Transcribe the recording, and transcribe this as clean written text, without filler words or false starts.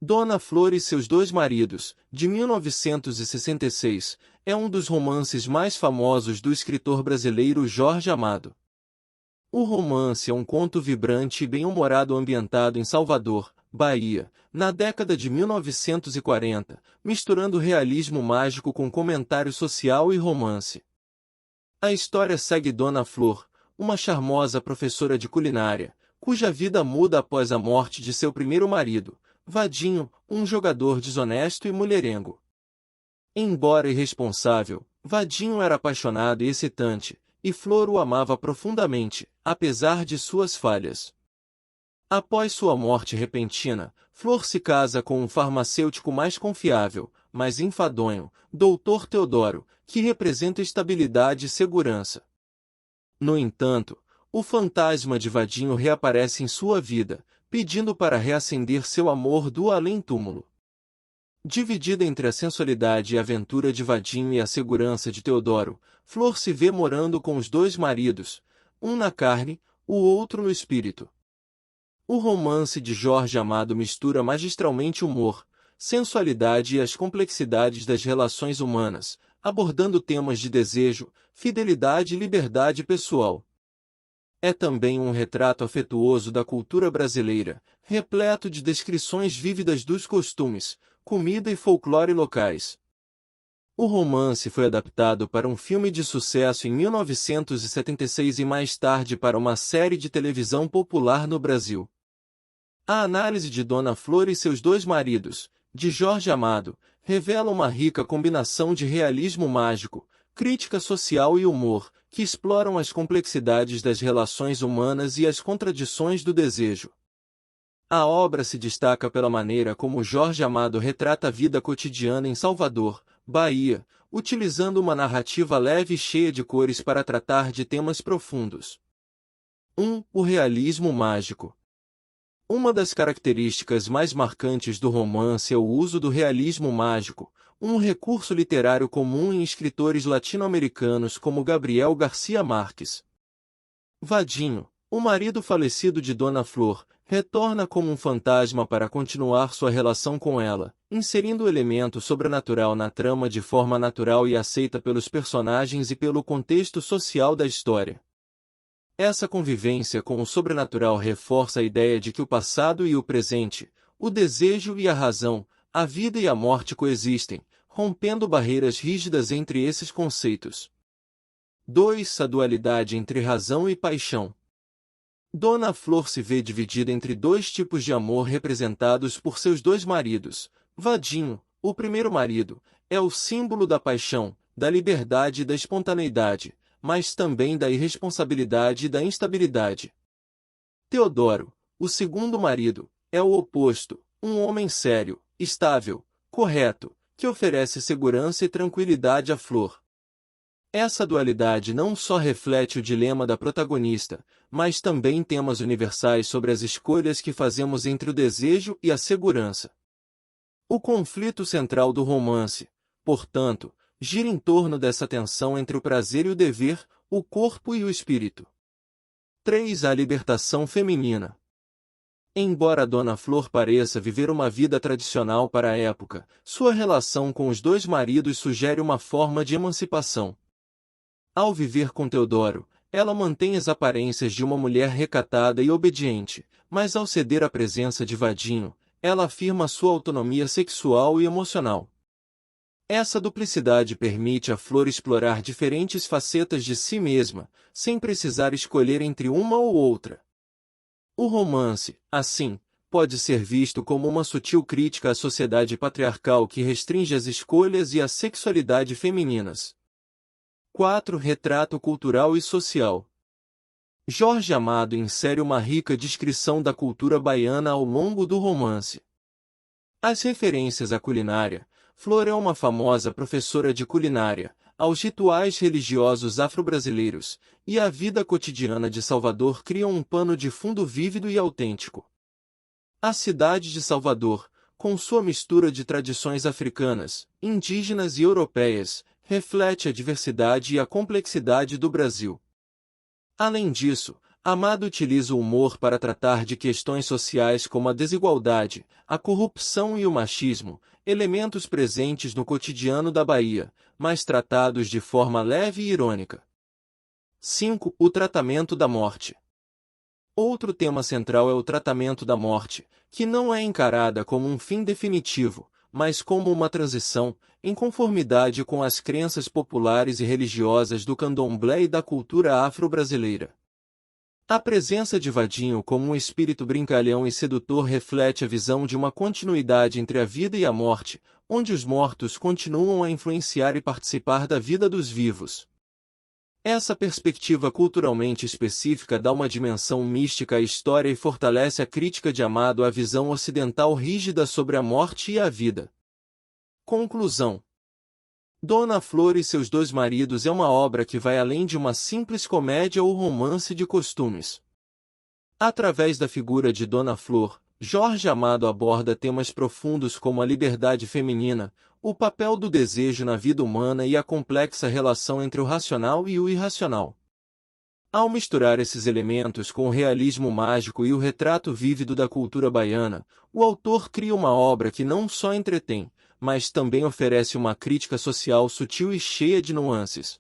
Dona Flor e seus dois maridos, de 1966, é um dos romances mais famosos do escritor brasileiro Jorge Amado. O romance é um conto vibrante e bem-humorado ambientado em Salvador, Bahia, na década de 1940, misturando realismo mágico com comentário social e romance. A história segue Dona Flor, uma charmosa professora de culinária, cuja vida muda após a morte de seu primeiro marido, Vadinho, um jogador desonesto e mulherengo. Embora irresponsável, Vadinho era apaixonado e excitante, e Flor o amava profundamente, apesar de suas falhas. Após sua morte repentina, Flor se casa com um farmacêutico mais confiável, mas enfadonho, Dr. Teodoro, que representa estabilidade e segurança. No entanto, o fantasma de Vadinho reaparece em sua vida, pedindo para reacender seu amor do além-túmulo. Dividida entre a sensualidade e aventura de Vadinho e a segurança de Teodoro, Flor se vê morando com os dois maridos, um na carne, o outro no espírito. O romance de Jorge Amado mistura magistralmente humor, sensualidade e as complexidades das relações humanas, abordando temas de desejo, fidelidade e liberdade pessoal. É também um retrato afetuoso da cultura brasileira, repleto de descrições vívidas dos costumes, comida e folclore locais. O romance foi adaptado para um filme de sucesso em 1976 e mais tarde para uma série de televisão popular no Brasil. A análise de Dona Flor e seus dois maridos, de Jorge Amado, revela uma rica combinação de realismo mágico, crítica social e humor, que exploram as complexidades das relações humanas e as contradições do desejo. A obra se destaca pela maneira como Jorge Amado retrata a vida cotidiana em Salvador, Bahia, utilizando uma narrativa leve e cheia de cores para tratar de temas profundos. 1. O realismo mágico. Uma das características mais marcantes do romance é o uso do realismo mágico, um recurso literário comum em escritores latino-americanos como Gabriel Garcia Marques. Vadinho, o marido falecido de Dona Flor, retorna como um fantasma para continuar sua relação com ela, inserindo o elemento sobrenatural na trama de forma natural e aceita pelos personagens e pelo contexto social da história. Essa convivência com o sobrenatural reforça a ideia de que o passado e o presente, o desejo e a razão, a vida e a morte coexistem, rompendo barreiras rígidas entre esses conceitos. 2. A dualidade entre razão e paixão. Dona Flor se vê dividida entre dois tipos de amor representados por seus dois maridos. Vadinho, o primeiro marido, é o símbolo da paixão, da liberdade e da espontaneidade, mas também da irresponsabilidade e da instabilidade. Teodoro, o segundo marido, é o oposto, um homem sério, estável, correto, que oferece segurança e tranquilidade à Flor. Essa dualidade não só reflete o dilema da protagonista, mas também temas universais sobre as escolhas que fazemos entre o desejo e a segurança. O conflito central do romance, portanto, gira em torno dessa tensão entre o prazer e o dever, o corpo e o espírito. 3. A libertação feminina. Embora Dona Flor pareça viver uma vida tradicional para a época, sua relação com os dois maridos sugere uma forma de emancipação. Ao viver com Teodoro, ela mantém as aparências de uma mulher recatada e obediente, mas ao ceder à presença de Vadinho, ela afirma sua autonomia sexual e emocional. Essa duplicidade permite a Flor explorar diferentes facetas de si mesma, sem precisar escolher entre uma ou outra. O romance, assim, pode ser visto como uma sutil crítica à sociedade patriarcal que restringe as escolhas e a sexualidade femininas. 4. Retrato cultural e social. Jorge Amado insere uma rica descrição da cultura baiana ao longo do romance. As referências à culinária. Flor é uma famosa professora de culinária, aos rituais religiosos afro-brasileiros, e a vida cotidiana de Salvador criam um pano de fundo vívido e autêntico. A cidade de Salvador, com sua mistura de tradições africanas, indígenas e europeias, reflete a diversidade e a complexidade do Brasil. Além disso, Amado utiliza o humor para tratar de questões sociais como a desigualdade, a corrupção e o machismo, elementos presentes no cotidiano da Bahia, mas tratados de forma leve e irônica. 5. O tratamento da morte. Outro tema central é o tratamento da morte, que não é encarada como um fim definitivo, mas como uma transição, em conformidade com as crenças populares e religiosas do candomblé e da cultura afro-brasileira. A presença de Vadinho como um espírito brincalhão e sedutor reflete a visão de uma continuidade entre a vida e a morte, onde os mortos continuam a influenciar e participar da vida dos vivos. Essa perspectiva culturalmente específica dá uma dimensão mística à história e fortalece a crítica de Amado à visão ocidental rígida sobre a morte e a vida. Conclusão. Dona Flor e seus dois maridos é uma obra que vai além de uma simples comédia ou romance de costumes. Através da figura de Dona Flor, Jorge Amado aborda temas profundos como a liberdade feminina, o papel do desejo na vida humana e a complexa relação entre o racional e o irracional. Ao misturar esses elementos com o realismo mágico e o retrato vívido da cultura baiana, o autor cria uma obra que não só entretém, mas também oferece uma crítica social sutil e cheia de nuances.